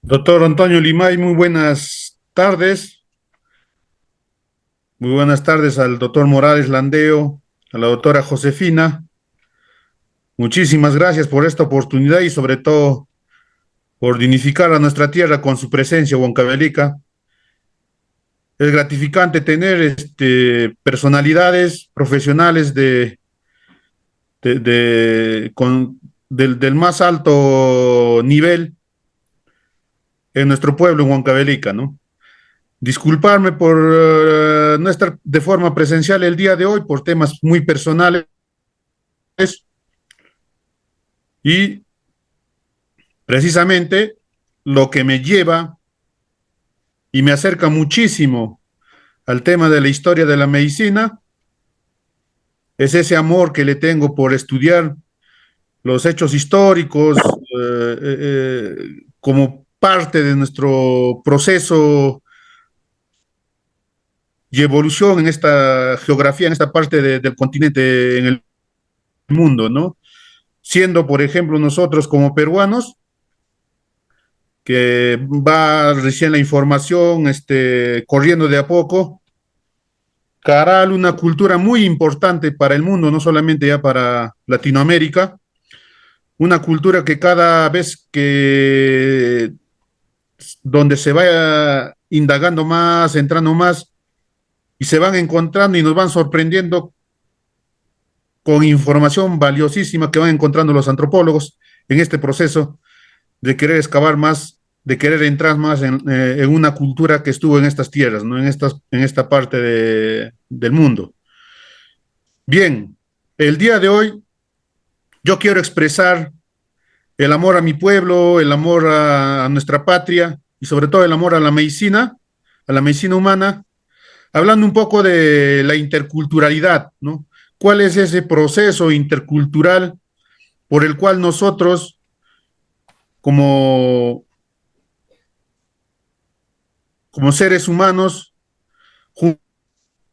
Doctor Antonio Limay, muy buenas tardes. Muy buenas tardes al doctor Morales Landeo, a la doctora Josefina. Muchísimas gracias por esta oportunidad y sobre todo por dignificar a nuestra tierra con su presencia, Huancavelica. Es gratificante tener personalidades profesionales del más alto nivel en nuestro pueblo, en Huancavelica, ¿no? Disculparme por no estar de forma presencial el día de hoy por temas muy personales y precisamente lo que me lleva y me acerca muchísimo al tema de la historia de la medicina es ese amor que le tengo por estudiar los hechos históricos como parte de nuestro proceso y evolución en esta geografía, en esta parte del continente, en el mundo, ¿no? Siendo, por ejemplo, nosotros como peruanos, que va recién la información, corriendo de a poco, Caral, una cultura muy importante para el mundo, no solamente ya para Latinoamérica, una cultura que cada vez que donde se vaya indagando más, entrando más, y se van encontrando y nos van sorprendiendo con información valiosísima que van encontrando los antropólogos en este proceso de querer excavar más, de querer entrar más en una cultura que estuvo en estas tierras, ¿no? En esta parte del mundo. Bien, el día de hoy yo quiero expresar el amor a mi pueblo, el amor a nuestra patria y sobre todo el amor a la medicina humana, hablando un poco de la interculturalidad, ¿no? ¿Cuál es ese proceso intercultural por el cual nosotros, como, como seres humanos,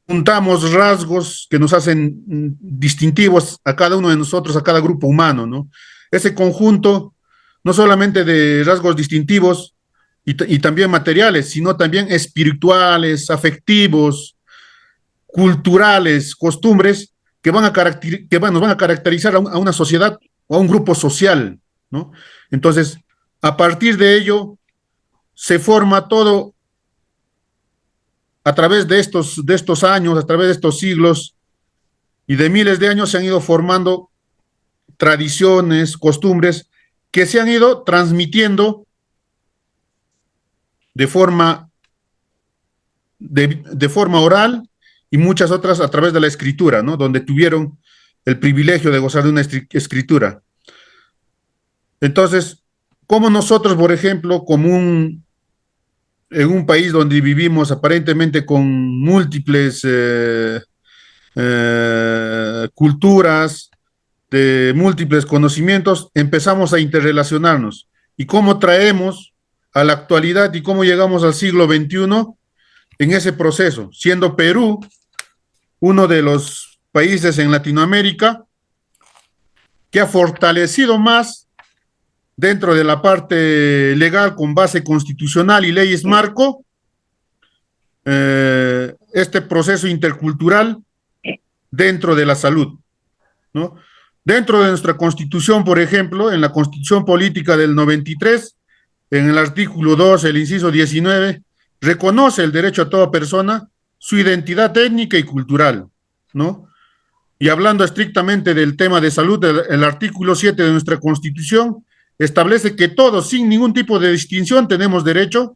juntamos rasgos que nos hacen distintivos a cada uno de nosotros, a cada grupo humano, ¿no? Ese conjunto, no solamente de rasgos distintivos y también materiales, sino también espirituales, afectivos, culturales, costumbres nos van a caracterizar a una sociedad o a un grupo social, ¿no? Entonces, a partir de ello, se forma todo a través de estos años, a través de estos siglos, y de miles de años se han ido formando tradiciones, costumbres que se han ido transmitiendo de forma, de forma oral y muchas otras a través de la escritura, ¿no? Donde tuvieron el privilegio de gozar de una escritura. Entonces, como nosotros, por ejemplo, en un país donde vivimos aparentemente con múltiples culturas, de múltiples conocimientos, empezamos a interrelacionarnos. ¿Y cómo traemos a la actualidad y cómo llegamos al siglo XXI en ese proceso? Siendo Perú uno de los países en Latinoamérica que ha fortalecido más dentro de la parte legal con base constitucional y leyes marco, este proceso intercultural dentro de la salud, ¿no? Dentro de nuestra constitución, por ejemplo, en la constitución política del 93, en el artículo 2, el inciso 19, reconoce el derecho a toda persona su identidad étnica y cultural, ¿no? Y hablando estrictamente del tema de salud, el artículo 7 de nuestra constitución establece que todos, sin ningún tipo de distinción, tenemos derecho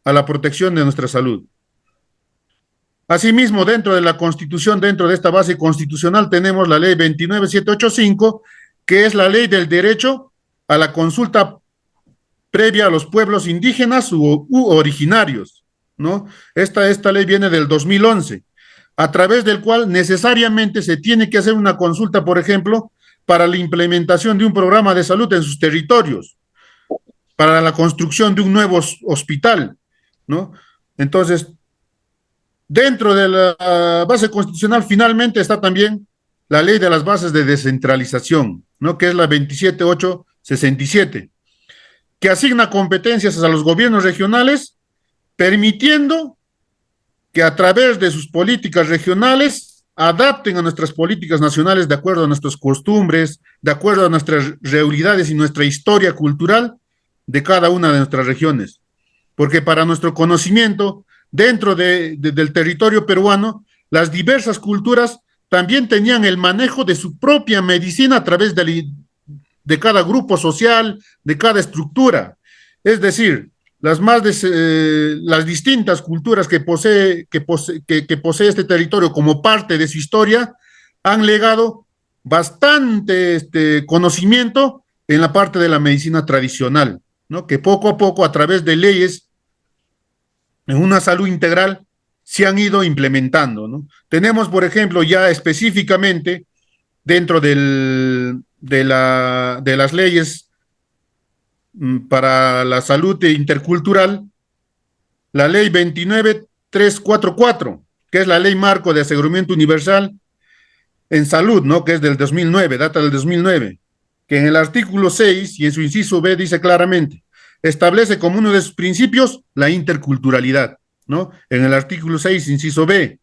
a la protección de nuestra salud. Asimismo, dentro de la Constitución, dentro de esta base constitucional, tenemos la ley 29785, que es la ley del derecho a la consulta previa a los pueblos indígenas u originarios, ¿no? Esta ley viene del 2011, a través del cual necesariamente se tiene que hacer una consulta, por ejemplo, para la implementación de un programa de salud en sus territorios, para la construcción de un nuevo hospital, ¿no? Entonces, dentro de la base constitucional finalmente está también la ley de las bases de descentralización, ¿no? Que es la 27867, que asigna competencias a los gobiernos regionales, permitiendo que a través de sus políticas regionales adapten a nuestras políticas nacionales de acuerdo a nuestras costumbres, de acuerdo a nuestras realidades y nuestra historia cultural de cada una de nuestras regiones. Porque para nuestro conocimiento, dentro del territorio peruano, las diversas culturas también tenían el manejo de su propia medicina a través de cada grupo social, de cada estructura. Es decir, las distintas culturas que posee este territorio como parte de su historia han legado bastante conocimiento en la parte de la medicina tradicional, ¿no? Que poco a poco, a través de leyes en una salud integral, se han ido implementando, ¿no? Tenemos, por ejemplo, ya específicamente dentro de las leyes para la salud intercultural, la ley 29344, que es la ley marco de aseguramiento universal en salud, ¿no? Que es del 2009, data del 2009, que en el artículo 6 y en su inciso B dice claramente, establece como uno de sus principios la interculturalidad, ¿no? En el artículo 6, inciso B,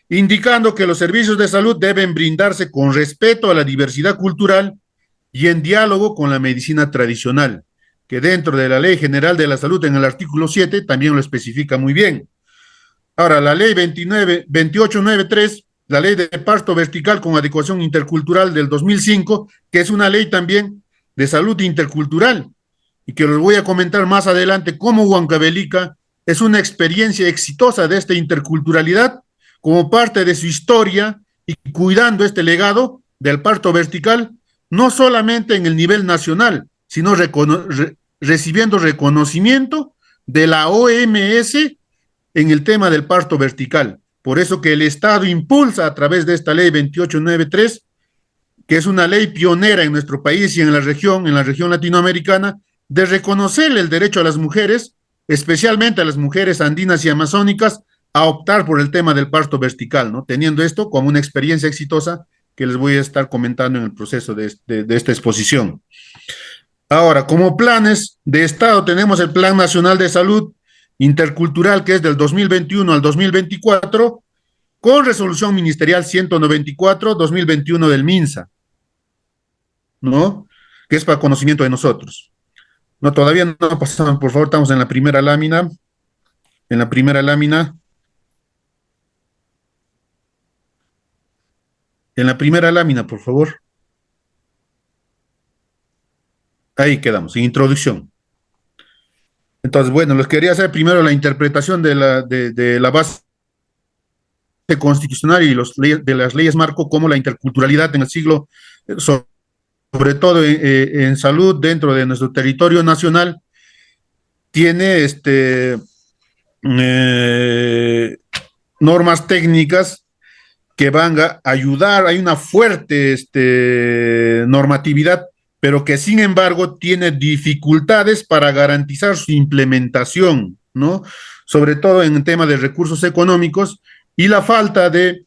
indicando que los servicios de salud deben brindarse con respeto a la diversidad cultural y en diálogo con la medicina tradicional, que dentro de la Ley General de la Salud, en el artículo 7, también lo especifica muy bien. Ahora, la ley 2893, la ley de parto vertical con adecuación intercultural del 2005, que es una ley también de salud intercultural, y que les voy a comentar más adelante cómo Huancavelica es una experiencia exitosa de esta interculturalidad como parte de su historia y cuidando este legado del parto vertical, no solamente en el nivel nacional, sino recibiendo reconocimiento de la OMS en el tema del parto vertical. Por eso que el Estado impulsa a través de esta ley 2893, que es una ley pionera en nuestro país y en la región latinoamericana, de reconocer el derecho a las mujeres, especialmente a las mujeres andinas y amazónicas, a optar por el tema del parto vertical, ¿no? Teniendo esto como una experiencia exitosa que les voy a estar comentando en el proceso de esta exposición. Ahora, como planes de Estado, tenemos el Plan Nacional de Salud Intercultural, que es del 2021 al 2024, con resolución ministerial 194-2021 del MINSA, ¿no? Que es para conocimiento de nosotros. No, todavía no pasamos, por favor, estamos en la primera lámina. En la primera lámina. En la primera lámina, por favor. Ahí quedamos, en introducción. Entonces, bueno, les quería hacer primero la interpretación de la base constitucional y de las leyes marco, como la interculturalidad en el siglo, sobre todo en salud dentro de nuestro territorio nacional, tiene normas técnicas que van a ayudar. Hay una fuerte normatividad, pero que sin embargo tiene dificultades para garantizar su implementación, ¿no? Sobre todo en el tema de recursos económicos y la falta de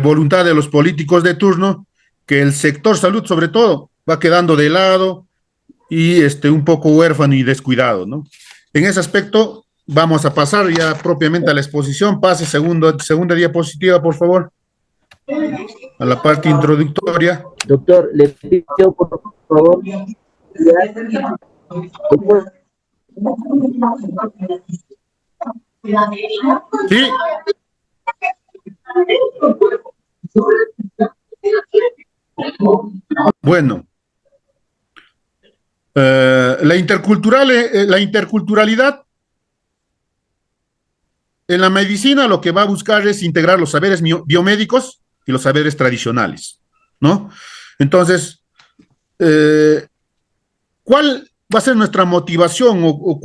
voluntad de los políticos de turno, que el sector salud sobre todo va quedando de lado y un poco huérfano y descuidado, ¿no? En ese aspecto vamos a pasar ya propiamente a la exposición. Pase segunda diapositiva, por favor, a la parte introductoria. Doctor, le pido por favor. Sí. Bueno, la interculturalidad en la medicina lo que va a buscar es integrar los saberes biomédicos y los saberes tradicionales, ¿no? Entonces, ¿cuál va a ser nuestra motivación o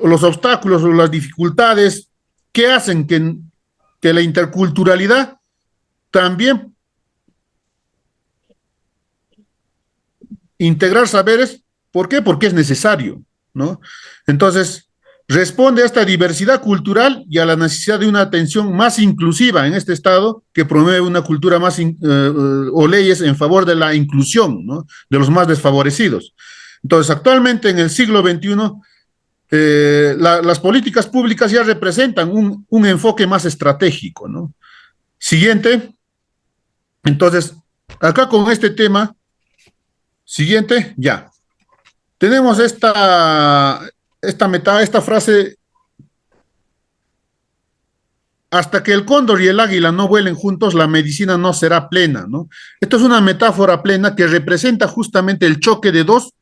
los obstáculos o las dificultades que hacen que la interculturalidad también integrar saberes? ¿Por qué? Porque es necesario, ¿no? Entonces, responde a esta diversidad cultural y a la necesidad de una atención más inclusiva en este Estado que promueve una cultura más o leyes en favor de la inclusión, ¿no?, de los más desfavorecidos. Entonces, actualmente en el siglo XXI, las políticas públicas ya representan un enfoque más estratégico, ¿no? Siguiente. Entonces, acá con este tema, siguiente, ya. Tenemos esta frase: hasta que el cóndor y el águila no vuelen juntos, la medicina no será plena, ¿no? Esto es una metáfora plena que representa justamente el choque de dos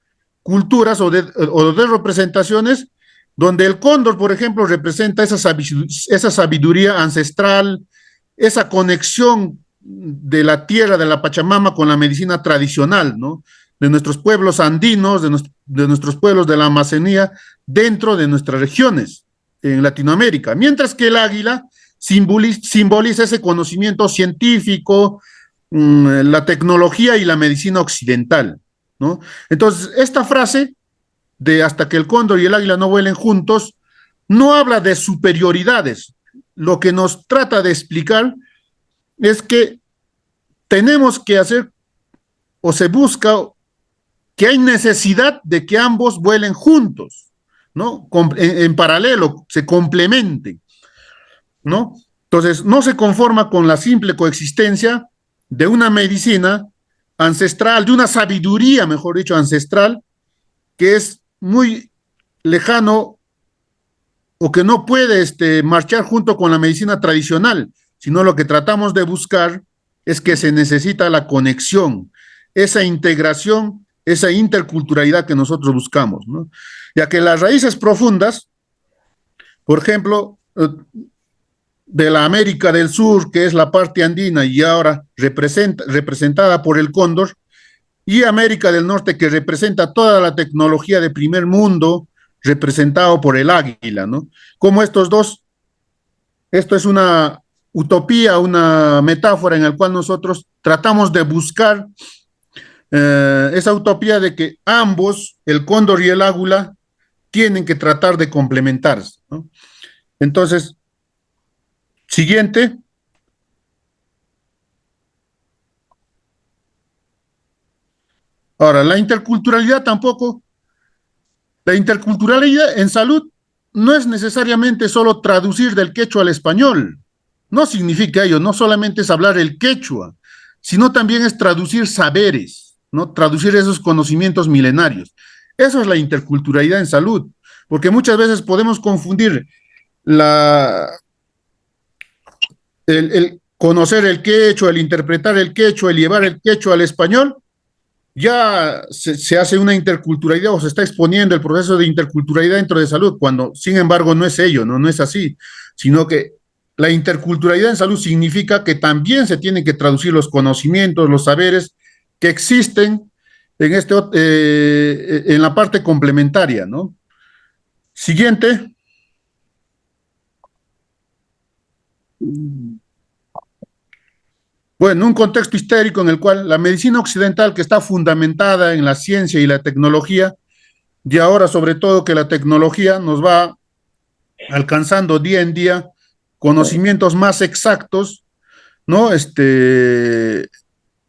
culturas o de representaciones, donde el cóndor, por ejemplo, representa esa sabiduría ancestral, esa conexión de la tierra, de la Pachamama, con la medicina tradicional, ¿no?, de nuestros pueblos andinos, de nuestros pueblos de la Amazonía, dentro de nuestras regiones en Latinoamérica, mientras que el águila simboliza ese conocimiento científico, la tecnología y la medicina occidental, ¿no? Entonces, esta frase de hasta que el cóndor y el águila no vuelen juntos no habla de superioridades. Lo que nos trata de explicar es que tenemos que hacer, o se busca, que hay necesidad de que ambos vuelen juntos, ¿no?, en paralelo, se complementen, ¿no? Entonces, no se conforma con la simple coexistencia de una medicina ancestral, de una sabiduría, mejor dicho, ancestral, que es muy lejano o que no puede marchar junto con la medicina tradicional, sino lo que tratamos de buscar es que se necesita la conexión, esa integración, esa interculturalidad que nosotros buscamos, ¿no? Ya que las raíces profundas, por ejemplo, de la América del Sur, que es la parte andina y ahora representada por el cóndor, y América del Norte, que representa toda la tecnología de primer mundo, representado por el águila, ¿no? Como estos dos, esto es una utopía, una metáfora en la cual nosotros tratamos de buscar esa utopía de que ambos, el cóndor y el águila, tienen que tratar de complementarse, ¿no? Entonces, siguiente. Ahora, la interculturalidad en salud no es necesariamente solo traducir del quechua al español. No significa ello, no solamente es hablar el quechua, sino también es traducir saberes, ¿no?, traducir esos conocimientos milenarios. Eso es la interculturalidad en salud, porque muchas veces podemos confundir el conocer el quechua, el interpretar el quechua, el llevar el quechua al español. Ya se hace una interculturalidad o se está exponiendo el proceso de interculturalidad dentro de salud, cuando sin embargo no es ello, no es así, sino que la interculturalidad en salud significa que también se tienen que traducir los conocimientos, los saberes que existen en la parte complementaria, ¿no? Siguiente. Bueno, un contexto histórico en el cual la medicina occidental, que está fundamentada en la ciencia y la tecnología, y ahora sobre todo que la tecnología nos va alcanzando día en día conocimientos más exactos, ¿no?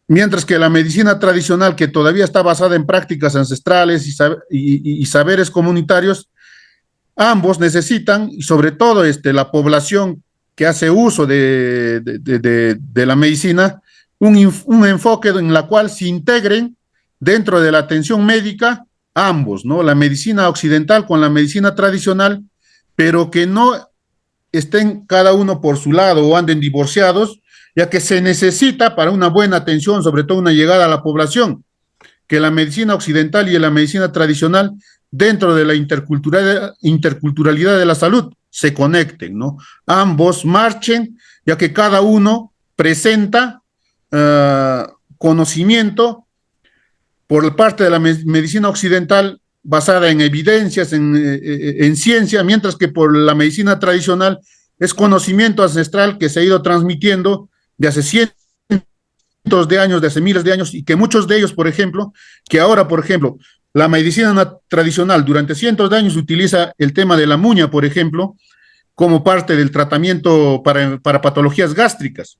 Mientras que la medicina tradicional, que todavía está basada en prácticas ancestrales y saberes comunitarios, ambos necesitan, y sobre todo la población que hace uso de la medicina, un enfoque en la cual se integren dentro de la atención médica ambos, ¿no?, la medicina occidental con la medicina tradicional, pero que no estén cada uno por su lado o anden divorciados, ya que se necesita para una buena atención, sobre todo una llegada a la población, que la medicina occidental y la medicina tradicional, dentro de la interculturalidad de la salud, se conecten, ¿no? Ambos marchen, ya que cada uno presenta conocimiento por parte de la medicina occidental basada en evidencias, en ciencia, mientras que por la medicina tradicional es conocimiento ancestral que se ha ido transmitiendo de hace cientos de años, de hace miles de años, y que muchos de ellos, por ejemplo, que ahora, por ejemplo, la medicina tradicional durante cientos de años utiliza el tema de la muña, por ejemplo, como parte del tratamiento para patologías gástricas,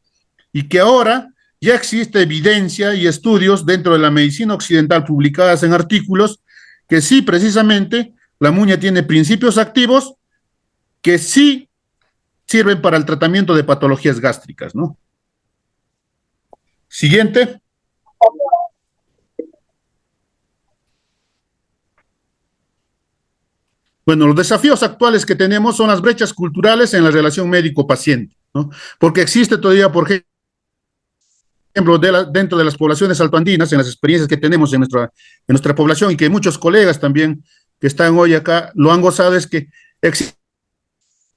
y que ahora ya existe evidencia y estudios dentro de la medicina occidental publicadas en artículos que sí, precisamente, la muña tiene principios activos que sí sirven para el tratamiento de patologías gástricas, ¿no? Siguiente. Bueno, los desafíos actuales que tenemos son las brechas culturales en la relación médico-paciente, ¿no? Porque existe todavía, por ejemplo, dentro de las poblaciones altoandinas, en las experiencias que tenemos en nuestra población y que muchos colegas también que están hoy acá lo han gozado, es que existe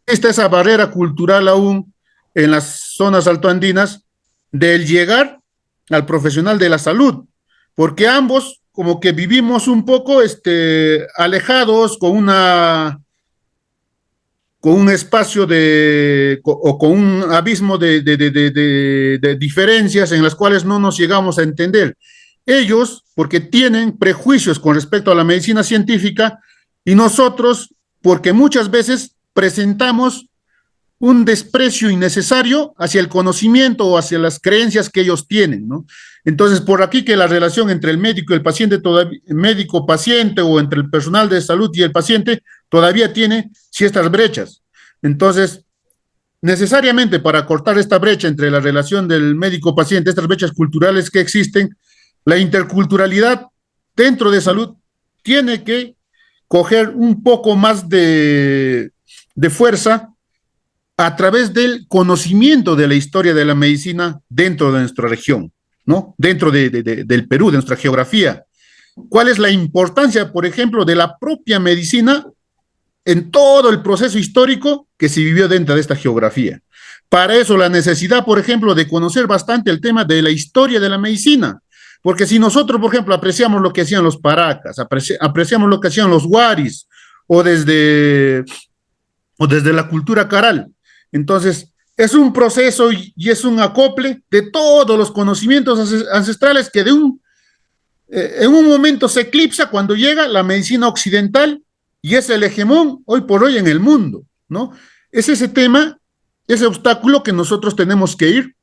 esa barrera cultural aún en las zonas altoandinas del llegar al profesional de la salud, porque ambos como que vivimos un poco alejados con un espacio o con un abismo de diferencias en las cuales no nos llegamos a entender. Ellos, porque tienen prejuicios con respecto a la medicina científica, y nosotros, porque muchas veces presentamos un desprecio innecesario hacia el conocimiento o hacia las creencias que ellos tienen, ¿no? Entonces, por aquí que la relación entre el médico y el paciente, médico-paciente o entre el personal de salud y el paciente, todavía tiene ciertas brechas. Entonces, necesariamente para cortar esta brecha entre la relación del médico-paciente, estas brechas culturales que existen, la interculturalidad dentro de salud tiene que coger un poco más de fuerza a través del conocimiento de la historia de la medicina dentro de nuestra región, ¿no? Dentro del Perú, de nuestra geografía. ¿Cuál es la importancia, por ejemplo, de la propia medicina en todo el proceso histórico que se vivió dentro de esta geografía? Para eso la necesidad, por ejemplo, de conocer bastante el tema de la historia de la medicina, porque si nosotros, por ejemplo, apreciamos lo que hacían los paracas, apreciamos lo que hacían los huaris, o desde, o desde la cultura caral, entonces es un proceso y es un acople de todos los conocimientos ancestrales que en un momento se eclipsa cuando llega la medicina occidental y es el hegemón hoy por hoy en el mundo, ¿no? Es ese tema, ese obstáculo que nosotros tenemos que ir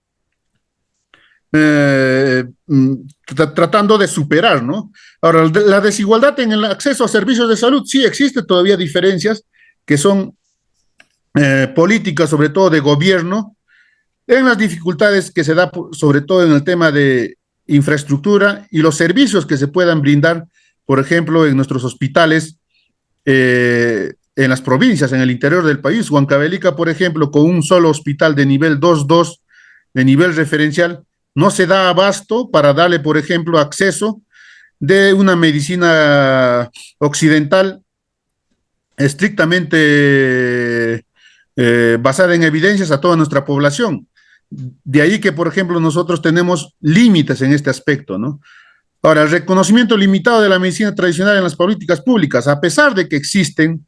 eh, tratando de superar, ¿no? Ahora, la desigualdad en el acceso a servicios de salud, sí existe todavía diferencias que son políticas, sobre todo de gobierno, en las dificultades que se da, sobre todo en el tema de infraestructura y los servicios que se puedan brindar, por ejemplo, en nuestros hospitales, en las provincias, en el interior del país. Huancavelica, por ejemplo, con un solo hospital de nivel 2.2, de nivel referencial, no se da abasto para darle, por ejemplo, acceso de una medicina occidental estrictamente basada en evidencias a toda nuestra población. De ahí que, por ejemplo, nosotros tenemos límites en este aspecto, ¿no? Ahora, el reconocimiento limitado de la medicina tradicional en las políticas públicas, a pesar de que existen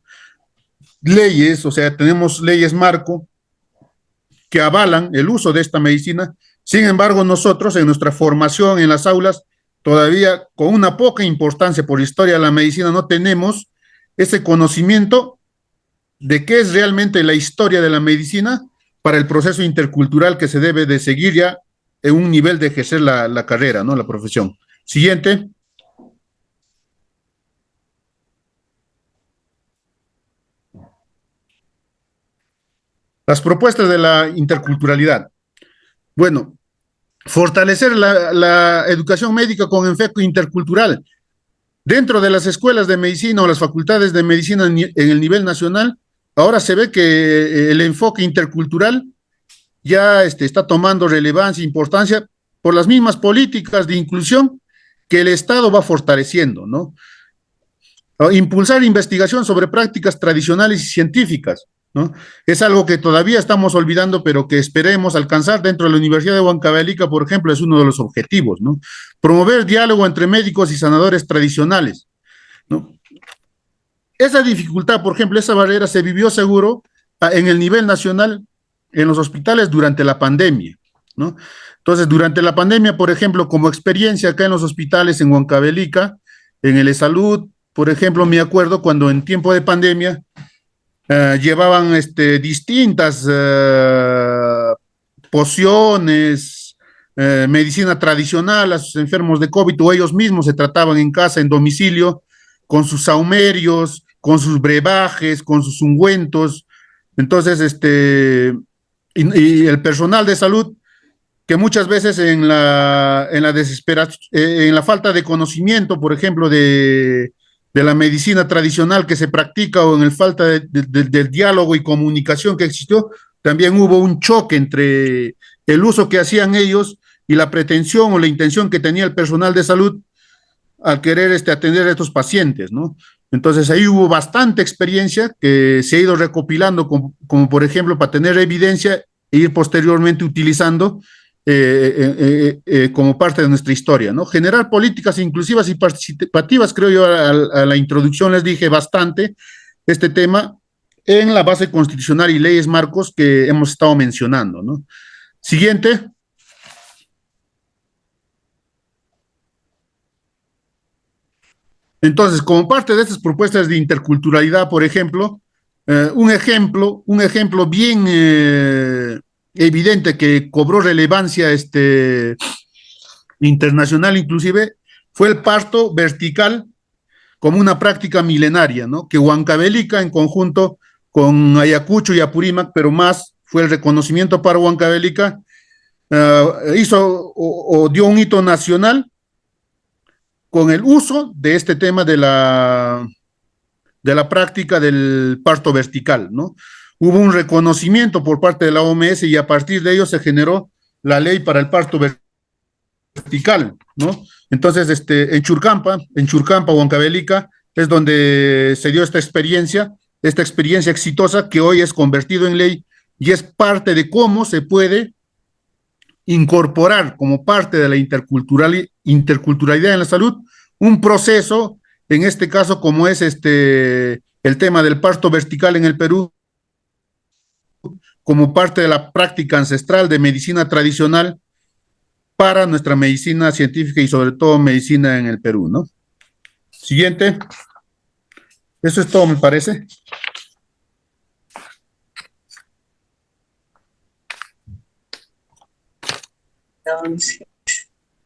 leyes, o sea, tenemos leyes marco que avalan el uso de esta medicina, sin embargo, nosotros en nuestra formación en las aulas, todavía con una poca importancia por historia de la medicina, no tenemos ese conocimiento de qué es realmente la historia de la medicina para el proceso intercultural que se debe de seguir ya en un nivel de ejercer la carrera, ¿no? La profesión. Siguiente. Las propuestas de la interculturalidad. Bueno, fortalecer la educación médica con enfoque intercultural. Dentro de las escuelas de medicina o las facultades de medicina en el nivel nacional, ahora se ve que el enfoque intercultural ya está tomando relevancia e importancia por las mismas políticas de inclusión que el Estado va fortaleciendo, ¿no? Impulsar investigación sobre prácticas tradicionales y científicas, ¿no? Es algo que todavía estamos olvidando, pero que esperemos alcanzar dentro de la Universidad de Huancavelica, por ejemplo, es uno de los objetivos, ¿no? Promover diálogo entre médicos y sanadores tradicionales, ¿no? Esa dificultad, por ejemplo, esa barrera se vivió seguro en el nivel nacional en los hospitales durante la pandemia, ¿no? Entonces, durante la pandemia, por ejemplo, como experiencia acá en los hospitales en Huancavelica, en el salud, por ejemplo, me acuerdo cuando en tiempo de pandemia llevaban distintas pociones, medicina tradicional a sus enfermos de COVID, o ellos mismos se trataban en casa, en domicilio, con sus saumerios, con sus brebajes, con sus ungüentos. Entonces, y el personal de salud que muchas veces en la desesperación, en la falta de conocimiento, por ejemplo, de la medicina tradicional que se practica o en el falta del diálogo y comunicación que existió, también hubo un choque entre el uso que hacían ellos y la pretensión o la intención que tenía el personal de salud al querer atender a estos pacientes, ¿no? Entonces ahí hubo bastante experiencia que se ha ido recopilando, como por ejemplo para tener evidencia e ir posteriormente utilizando como parte de nuestra historia, ¿no? Generar políticas inclusivas y participativas, creo yo, a la introducción les dije bastante este tema en la base constitucional y leyes marcos que hemos estado mencionando, ¿no? Siguiente. Entonces, como parte de estas propuestas de interculturalidad, por ejemplo, un ejemplo bien evidente que cobró relevancia internacional inclusive, fue el parto vertical como una práctica milenaria, ¿no? Que Huancavelica en conjunto con Ayacucho y Apurímac, pero más fue el reconocimiento para Huancavelica, hizo o dio un hito nacional con el uso de este tema de la práctica del parto vertical, ¿no? Hubo un reconocimiento por parte de la OMS y a partir de ello se generó la ley para el parto vertical, ¿no? Entonces, en Churcampa, Huancavelica, es donde se dio esta experiencia exitosa que hoy es convertido en ley y es parte de cómo se puede incorporar como parte de la interculturalidad en la salud un proceso, en este caso como es el tema del parto vertical en el Perú, como parte de la práctica ancestral de medicina tradicional para nuestra medicina científica y sobre todo medicina en el Perú, ¿no? Siguiente. Eso es todo, me parece.